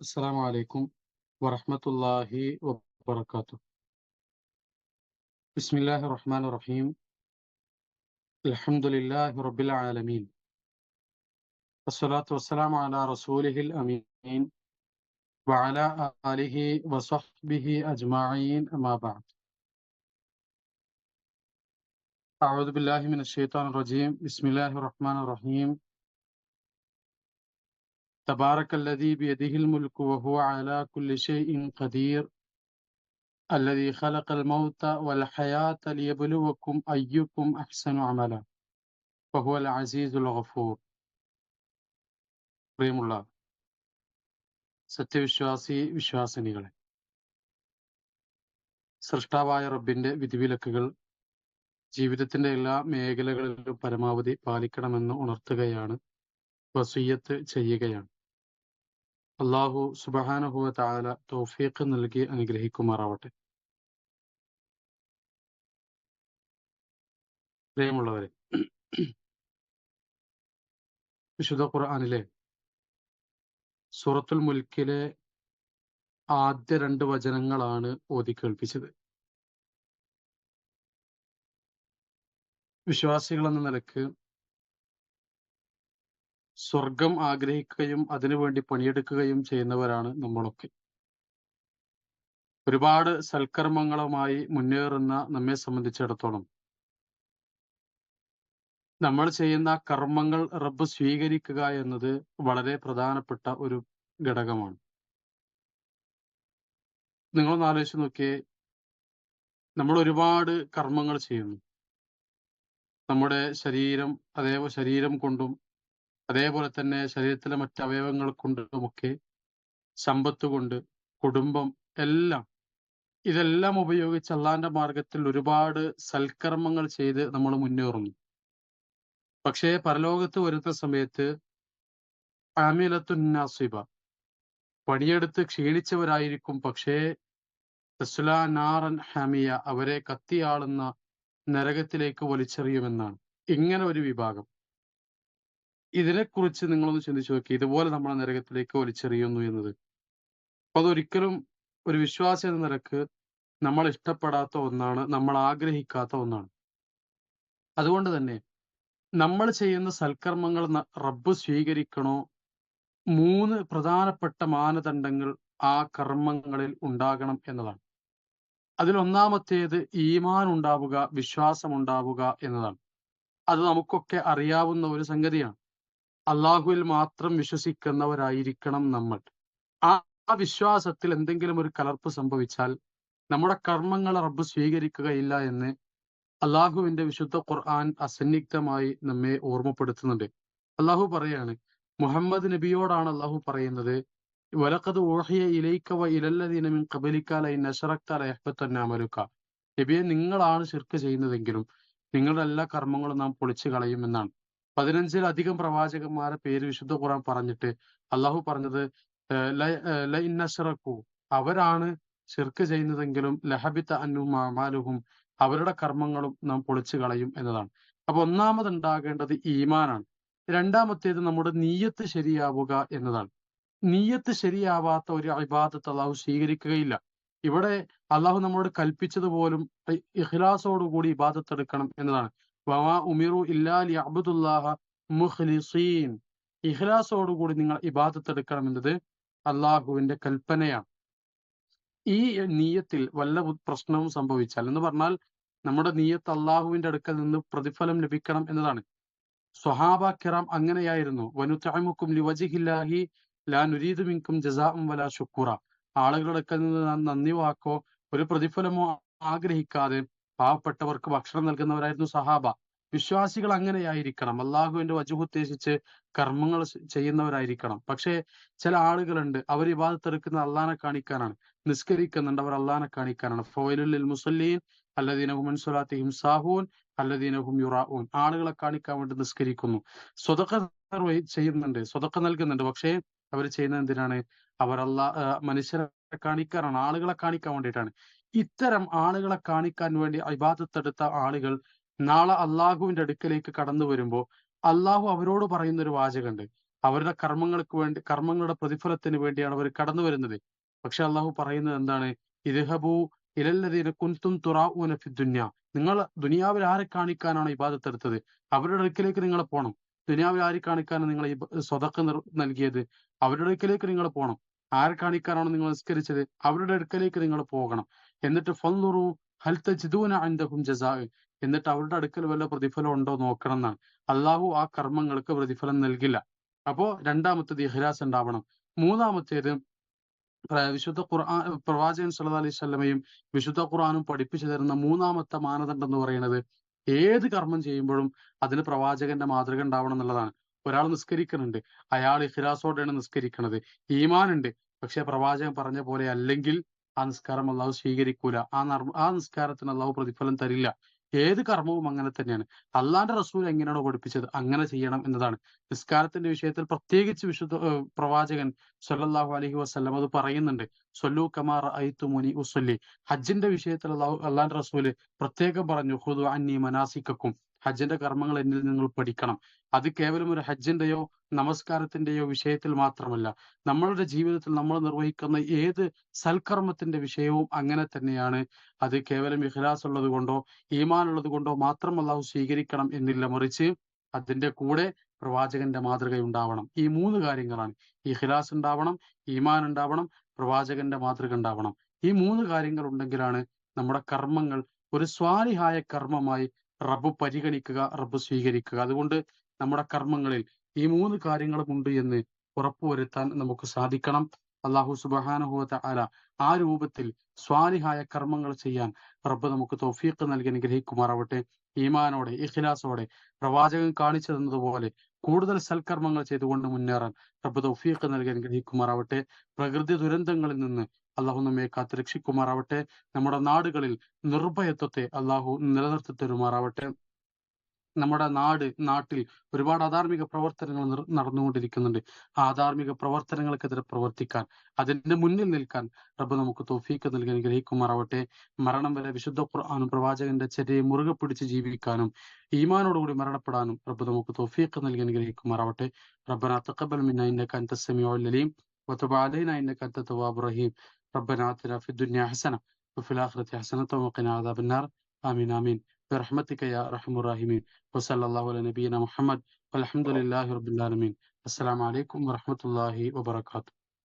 السلام عليكم ورحمة الله وبركاته. بسم الله الرحمن الرحيم. الحمد لله رب العالمين. والصلاة والسلام على رسوله الأمين وعلى آله وصحبه أجمعين أما بعد. أعوذ بالله من الشيطان الرجيم. بسم الله الرحمن الرحيم. تبارك الذي بيده الملك وهو على كل شيء قدير الذي خلق الموت والحياة ليبلوكم أيكم أحسن عملا وهو العزيز الغفور. പ്രിയമുള്ള സത്യവിശ്വാസി വിശ്വാസിനികളെ, സൃഷ്ടാവായ റബ്ബിന്റെ വിധിവിലക്കുകൾ ജീവിതത്തിന്റെ എല്ലാ മേഖലകളിലും പരമാവധി പാലിക്കണമെന്ന് ഉണർത്തുകയാണ്, വസിയ്യത്ത് ചെയ്യുകയാണ്. അള്ളാഹു സുബ്ഹാനഹു വ തആല തൗഫീഖ് നൽകി അനുഗ്രഹിക്കുമാറാവട്ടെ. പ്രിയമുള്ളവരെ, വിശുദ്ധ ഖുർആനിലെ സൂറത്തുൽ മുൽക്കിലെ ആദ്യ 2 വചനങ്ങളാണ് ഓതി കേൾപ്പിച്ചത്. വിശ്വാസികൾ എന്ന നിലക്ക് സ്വർഗം ആഗ്രഹിക്കുകയും അതിനുവേണ്ടി പണിയെടുക്കുകയും ചെയ്യുന്നവരാണ് നമ്മളൊക്കെ. ഒരുപാട് സൽക്കർമ്മങ്ങളുമായി മുന്നേറുന്ന നമ്മെ സംബന്ധിച്ചിടത്തോളം നമ്മൾ ചെയ്യുന്ന കർമ്മങ്ങൾ റബ്ബ് സ്വീകരിക്കുക എന്നത് വളരെ പ്രധാനപ്പെട്ട ഒരു ഘടകമാണ്. നിങ്ങളൊന്ന് ആലോചിച്ച് നോക്കിയേ, നമ്മൾ ഒരുപാട് കർമ്മങ്ങൾ ചെയ്യുന്നു. നമ്മുടെ ശരീരം കൊണ്ടും അതേപോലെ തന്നെ ശരീരത്തിലെ മറ്റ് അവയവങ്ങൾ കൊണ്ടുമൊക്കെ, സമ്പത്ത് കൊണ്ട്, കുടുംബം, എല്ലാം ഇതെല്ലാം ഉപയോഗിച്ച് അള്ളാന്റെ മാർഗത്തിൽ ഒരുപാട് സൽക്കർമ്മങ്ങൾ ചെയ്ത് നമ്മൾ മുന്നേറുന്നു. പക്ഷേ പരലോകത്ത് വരുന്ന സമയത്ത് ആമിലത്തുൻ നാസിബ, പണിയെടുത്ത് ക്ഷീണിച്ചവരായിരിക്കും. പക്ഷേ തസ്ലാ നാറൻ ഹാമിയ, അവരെ കത്തിയാളുന്ന നരകത്തിലേക്ക് വലിച്ചെറിയുമെന്നാണ്. ഇങ്ങനെ ഒരു വിഭാഗം. ഇതിനെക്കുറിച്ച് നിങ്ങളൊന്ന് ചിന്തിച്ചു നോക്കി, ഇതുപോലെ നമ്മളെ നരകത്തിലേക്ക് വലിച്ചെറിയുന്നു എന്നത്. അപ്പൊ അതൊരിക്കലും ഒരു വിശ്വാസി എന്ന നിലക്ക് നമ്മൾ ഇഷ്ടപ്പെടാത്ത ഒന്നാണ്, നമ്മൾ ആഗ്രഹിക്കാത്ത ഒന്നാണ്. അതുകൊണ്ട് തന്നെ നമ്മൾ ചെയ്യുന്ന സൽക്കർമ്മങ്ങൾ റബ്ബ് സ്വീകരിക്കണോ, 3 പ്രധാനപ്പെട്ട മാനദണ്ഡങ്ങൾ ആ കർമ്മങ്ങളിൽ ഉണ്ടാകണം എന്നതാണ്. അതിലൊന്നാമത്തേത് ഈമാൻ ഉണ്ടാവുക, വിശ്വാസം ഉണ്ടാവുക എന്നതാണ്. അത് നമുക്കൊക്കെ അറിയാവുന്ന ഒരു സംഗതിയാണ്. അള്ളാഹുവിൽ മാത്രം വിശ്വസിക്കുന്നവരായിരിക്കണം നമ്മൾ. ആ വിശ്വാസത്തിൽ എന്തെങ്കിലും ഒരു കലർപ്പ് സംഭവിച്ചാൽ നമ്മുടെ കർമ്മങ്ങൾ റബ്ബ് സ്വീകരിക്കുകയില്ല എന്ന് അള്ളാഹുവിന്റെ വിശുദ്ധ ഖുർആൻ അസന്നിഗ്ധമായി നമ്മെ ഓർമ്മപ്പെടുത്തുന്നുണ്ട്. അള്ളാഹു പറയാണ്, മുഹമ്മദ് നബിയോടാണ് അള്ളാഹു പറയുന്നത്, വലഖദ് ഊഹിയ ഇലൈക വ ഇലല്ലദീന മിൻ ഖബലിക ലഇൻ അശ്റക്ത ലയഹ്ബതന്ന അമലുക. നബിയെ, നിങ്ങളാണ് ശിർക്ക് ചെയ്യുന്നതെങ്കിലും നിങ്ങളുടെ എല്ലാ കർമ്മങ്ങളും നാം പൊളിച്ചു കളയുമെന്നാണ്. 15-ലധികം പ്രവാചകന്മാരെ പേര് വിശുദ്ധ ഖുർആൻ പറഞ്ഞിട്ട് അള്ളാഹു പറഞ്ഞത് ലഇൻ അശ്റകൂ, അവരാണ് ശിർക്ക് ചെയ്യുന്നതെങ്കിലും ലഹബിത അൻഹും അഅമാലുഹും, അവരുടെ കർമ്മങ്ങളും നാം പൊളിച്ചു കളയും എന്നതാണ്. അപ്പൊ ഒന്നാമത് ഉണ്ടാകേണ്ടത് ഈമാനാണ്. രണ്ടാമത്തേത് നമ്മുടെ നീയത്ത് ശരിയാവുക എന്നതാണ്. നീയത്ത് ശരിയാവാത്ത ഒരു ഇബാദത്ത് അള്ളാഹു സ്വീകരിക്കുകയില്ല. ഇവിടെ അള്ളാഹു നമ്മളോട് കൽപ്പിച്ചത് പോലും ഇഖ്ലാസോടുകൂടി ഇബാദത്ത് എടുക്കണം എന്നതാണ്. വമാ ഉമിറു ഇല്ലാ ലിയഅ്ബുദുല്ലാഹ മുഖ്ലിസീൻ, ഇഖ്ലാസോടുകൂടി നിങ്ങൾ ഇബാദത്ത് എടുക്കണം എന്നത് അള്ളാഹുവിന്റെ കൽപ്പനയാണ്. ഈ നീയത്തിൽ വല്ല പ്രശ്നവും സംഭവിച്ചാൽ, എന്ന് പറഞ്ഞാൽ നമ്മുടെ നീയത്ത് അള്ളാഹുവിന്റെ അടുക്കൽ നിന്ന് പ്രതിഫലം ലഭിക്കണം എന്നതാണ്. സ്വഹാബ കിറാം അങ്ങനെയായിരുന്നു. വനുതഇമുക്കും ലിവജ്ഹില്ലാഹി ലാ നുരീദു മിൻകും ജസാഅൻ വലാ ശുക്കൂറ. ആളുകളുടെ അടുക്കൽ നിന്ന് നാം നന്ദി വാക്കോ ഒരു പ്രതിഫലമോ ആഗ്രഹിക്കാതെ പാവപ്പെട്ടവർക്ക് ഭക്ഷണം നൽകുന്നവരായിരുന്നു സഹാബ. വിശ്വാസികൾ അങ്ങനെയായിരിക്കണം. അള്ളാഹുവിന്റെ വജ്ഹ് ഉദ്ദേശിച്ച് കർമ്മങ്ങൾ ചെയ്യുന്നവരായിരിക്കണം. പക്ഷേ ചില ആളുകളുണ്ട്, അവർ ഇബാദത്ത് എടുക്കുന്നത് അള്ളാനെ കാണിക്കാനാണ്. നിസ്കരിക്കുന്നുണ്ട്, അവർ അള്ളാനെ കാണിക്കാനാണ്. ഫവൈലുൽ ലിൽ മുസല്ലീൻ അല്ലദീന ഹും അൻ സ്വലാത്തിഹിം സാഹൂൻ അല്ലദീന ഹും യുറാഊൻ. ആളുകളെ കാണിക്കാൻ വേണ്ടി നിസ്കരിക്കുന്നു. സ്വതക്ക ചെയ്യുന്നുണ്ട്, സ്വതക്ക നൽകുന്നുണ്ട്. പക്ഷേ അവർ ചെയ്യുന്നത് എന്തിനാണ്? അവർ മനുഷ്യരെ കാണിക്കാനാണ്, ആളുകളെ കാണിക്കാൻ വേണ്ടിയിട്ടാണ്. ഇത്തരം ആളുകളെ കാണിക്കാൻ വേണ്ടി ഇബാദത്തെടുത്ത ആളുകൾ നാളെ അള്ളാഹുവിന്റെ അടുക്കലേക്ക് കടന്നു വരുമ്പോൾ അള്ളാഹു അവരോട് പറയുന്ന ഒരു വാചകമുണ്ട്, അവരുടെ കർമ്മങ്ങളുടെ പ്രതിഫലത്തിന് വേണ്ടിയാണ് അവർ കടന്നു വരുന്നത്. പക്ഷെ അള്ളാഹു പറയുന്നത് എന്താണ്? ഇദ്ഹബൂ ഇലല്ലദീന കുൻതും തുറാഊന ഫിദ്ദുന്യ. നിങ്ങൾ ദുനിയാവിൽ ആരെ കാണിക്കാനാണോ ഇബാദത്ത് എടുത്തത് അവരുടെ അടുക്കലേക്ക് നിങ്ങൾ പോണം. ദുനിയാവിൽ ആരെ കാണിക്കാനാണ് നിങ്ങൾ സ്വതക്ക നൽകിയത് അവരുടെ അടുക്കലേക്ക് നിങ്ങൾ പോണം. ആരെ കാണിക്കാനാണോ നിങ്ങൾ നിസ്കരിച്ചത് അവരുടെ അടുക്കലേക്ക് നിങ്ങൾ പോകണം. എന്നിട്ട് ഫൻദുറു ഹൽ തജിദൂന ഇൻദഹും ജസാഅ. എന്നിട്ട് അവരുടെ അടുക്കൽ വല്ല പ്രതിഫലം ഉണ്ടോ നോക്കണം എന്നാണ്. അള്ളാഹു ആ കർമ്മങ്ങൾക്ക് പ്രതിഫലം നൽകില്ല. അപ്പോ രണ്ടാമത്തേത് ഇഖ്ലാസ് ഉണ്ടാവണം. മൂന്നാമത്തേത് വിശുദ്ധ ഖുർആൻ പ്രവാചകൻ സല്ലല്ലാഹു അലൈഹി വസല്ലമയും വിശുദ്ധ ഖുർആനും പഠിപ്പിച്ചു തരുന്ന മൂന്നാമത്തെ മാനദണ്ഡം എന്ന് പറയുന്നത് ഏത് കർമ്മം ചെയ്യുമ്പോഴും അതിന് പ്രവാചകന്റെ മാതൃക ഉണ്ടാവണം എന്നുള്ളതാണ്. ഒരാൾ നിസ്കരിക്കുന്നുണ്ട്, അയാൾ ഇഖ്ലാസോടെയാണ് നിസ്കരിക്കുന്നത്, ഈമാൻ ഉണ്ട്, പക്ഷെ പ്രവാചകൻ പറഞ്ഞ പോലെ അല്ലെങ്കിൽ ആ നിസ്കാരം അള്ളാഹു സ്വീകരിക്കൂല. ആ നിസ്കാരത്തിന് അള്ളാഹു പ്രതിഫലം തരില്ല. ഏത് കർമ്മവും അങ്ങനെ തന്നെയാണ്. അള്ളാന്റെ റസൂൽ എങ്ങനെയാണോ പഠിപ്പിച്ചത് അങ്ങനെ ചെയ്യണം എന്നതാണ്. നിസ്കാരത്തിന്റെ വിഷയത്തിൽ പ്രത്യേകിച്ച് പ്രവാചകൻ സ്വല്ലല്ലാഹു അലൈഹി വസല്ലം അത് പറയുന്നുണ്ട്. സ്വല്ലു കമാ റഅയ്തുമുനി ഉസല്ലി. ഹജ്ജിന്റെ വിഷയത്തിൽ അള്ളാന്റെ റസൂല് പ്രത്യേകം പറഞ്ഞു, ഖുദു അന്നി മനാസിക്കക്കും. ഹജ്ജിന്റെ കർമ്മങ്ങൾ എന്നിൽ നിങ്ങൾ പഠിക്കണം. അത് കേവലം ഒരു ഹജ്ജിന്റെയോ നമസ്കാരത്തിന്റെയോ വിഷയത്തിൽ മാത്രമല്ല, നമ്മളുടെ ജീവിതത്തിൽ നമ്മൾ നിർവഹിക്കുന്ന ഏത് സൽക്കർമ്മത്തിന്റെ വിഷയവും അങ്ങനെ തന്നെയാണ്. അത് കേവലം ഇഖ്ലാസ് ഉള്ളത് കൊണ്ടോ ഈമാൻ ഉള്ളത് കൊണ്ടോ മാത്രം അള്ളാഹു സ്വീകരിക്കണം എന്നില്ല, മറിച്ച് അതിന്റെ കൂടെ പ്രവാചകന്റെ മാതൃക ഉണ്ടാവണം. ഈ മൂന്ന് കാര്യങ്ങളാണ്. ഇഖ്ലാസ് ഉണ്ടാവണം, ഈമാൻ ഉണ്ടാവണം, പ്രവാചകന്റെ മാതൃക ഉണ്ടാവണം. ഈ മൂന്ന് കാര്യങ്ങൾ ഉണ്ടെങ്കിലാണ് നമ്മുടെ കർമ്മങ്ങൾ ഒരു സ്വാലിഹായ കർമ്മമായി റബ്ബ് പരിഗണിക്കുക, റബ്ബ് സ്വീകരിക്കുക. അതുകൊണ്ട് നമ്മുടെ കർമ്മങ്ങളിൽ ഈ മൂന്ന് കാര്യങ്ങളും ഉണ്ട് എന്ന് ഉറപ്പുവരുത്താൻ നമുക്ക് സാധിക്കണം. അള്ളാഹു സുബ്ഹാനഹു വ തആല ആ രൂപത്തിൽ സ്വാലിഹായ കർമ്മങ്ങൾ ചെയ്യാൻ റബ്ബ് നമുക്ക് തൗഫീഖ് നൽകി അനുഗ്രഹിക്കുമാറാവട്ടെ. ഈമാനോടെ ഇഖ്ലാസോടെ പ്രവാചകൻ കാണിച്ചു തന്നതുപോലെ കൂടുതൽ സൽക്കർമ്മങ്ങൾ ചെയ്തുകൊണ്ട് മുന്നേറാൻ റബ്ബ് തൗഫീഖ് നൽകി അനുഗ്രഹിക്കുമാറാവട്ടെ. പ്രകൃതി ദുരന്തങ്ങളിൽ നിന്ന് അള്ളാഹു നമ്മെ കാത്ത് രക്ഷിക്കുമാറാവട്ടെ. നമ്മുടെ നാടുകളിൽ നിർഭയത്വത്തെ അള്ളാഹു നിലനിർത്തി തരുമാറാവട്ടെ. നമ്മുടെ നാട്ടിൽ ഒരുപാട് അധാർമിക പ്രവർത്തനങ്ങൾ നടന്നുകൊണ്ടിരിക്കുന്നുണ്ട്. ആ അധാർമിക പ്രവർത്തനങ്ങൾക്കെതിരെ പ്രവർത്തിക്കാൻ, അതിന്റെ മുന്നിൽ നിൽക്കാൻ റബ്ബ് നമുക്ക് തൗഫീഖ് നൽകി അനുഗ്രഹിക്കുമാറാവട്ടെ. മരണം വരെ വിശുദ്ധ ഖുർആനും പ്രവാചകന്റെ ചര്യയെ മുറുകെ പിടിച്ച് ജീവിക്കാനും ഈമാനോടുകൂടി മരണപ്പെടാനും റബ്ബ് നമുക്ക് തൗഫീഖ് നൽകി അനുഗ്രഹിക്കുമാറാവട്ടെ. റബ്ബനാ തഖബ്ബൽ മിന്നാ ഇന്നക അൻത സമീഉൽ അലീം വതുബ് അലൈനാ ഇന്നക അൻത തവ്വാബുർ റഹീം. റബ്ബനാ ആതിനാ ഫിദ്ദുനിയ ഹസന വഫിൽ ആഖിറതി ഹസനത വഖിനാ അദാബന്നാർ. ആമീൻ ആമീൻ برحمتك يا أرحم الراحمين. وصلى الله على نبينا محمد والحمد لله رب العالمين. السلام عليكم ورحمة الله وبركاته.